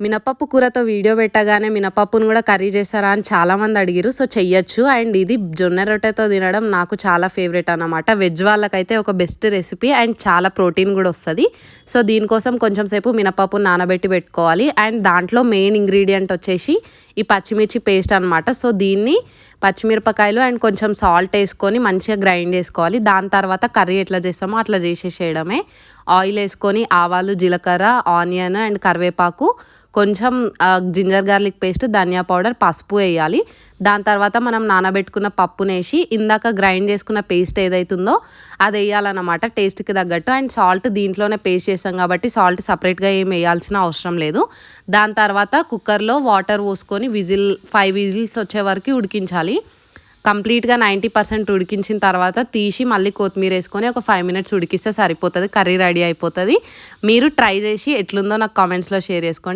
మినపప్పు కూరతో వీడియో పెట్టగానే మినపప్పును కూడా కర్రీ చేస్తారా అని చాలామంది అడిగిరు. సో చెయ్యొచ్చు. అండ్ ఇది జొన్న రొట్టెతో తినడం నాకు చాలా ఫేవరెట్ అనమాట. వెజ్ వాళ్ళకైతే ఒక బెస్ట్ రెసిపీ అండ్ చాలా ప్రోటీన్ కూడా వస్తుంది. సో దీనికోసం కొంచెం సేపు మినపప్పు నానబెట్టి పెట్టుకోవాలి. అండ్ దాంట్లో మెయిన్ ఇంగ్రీడియంట్ వచ్చేసి ఈ పచ్చిమిర్చి పేస్ట్ అనమాట. సో దీన్ని పచ్చిమిరపకాయలు అండ్ కొంచెం సాల్ట్ వేసుకొని మంచిగా గ్రైండ్ చేసుకోవాలి. దాని తర్వాత కర్రీ ఎట్లా చేస్తామో అట్లా చేసేసేయడమే. ఆయిల్ వేసుకొని ఆవాలు, జీలకర్ర, ఆనియన్ అండ్ కరివేపాకు, కొంచెం జింజర్ గార్లిక్ పేస్ట్, ధనియా పౌడర్, పసుపు వేయాలి. దాని తర్వాత మనం నానబెట్టుకున్న పప్పునేసి ఇందాక గ్రైండ్ చేసుకున్న పేస్ట్ ఏదైతుందో అది వేయాలన్నమాట టేస్ట్కి తగ్గట్టు. అండ్ సాల్ట్ దీంట్లోనే పేస్ట్ చేస్తాం కాబట్టి సాల్ట్ సపరేట్గా ఏం వేయాల్సిన అవసరం లేదు. దాని తర్వాత కుక్కర్లో వాటర్ పోసుకొని 5 విజిల్స్ వచ్చే వరకు ఉడికించాలి. కంప్లీట్గా 90% ఉడికించిన తర్వాత తీసి మళ్ళీ కొత్తిమీర వేసుకొని ఒక 5 మినిట్స్ ఉడికిస్తే సరిపోతుంది. కర్రీ రెడీ అయిపోతుంది. మీరు ట్రై చేసి ఎట్లుందో నాకు కామెంట్స్లో షేర్ చేసుకోండి.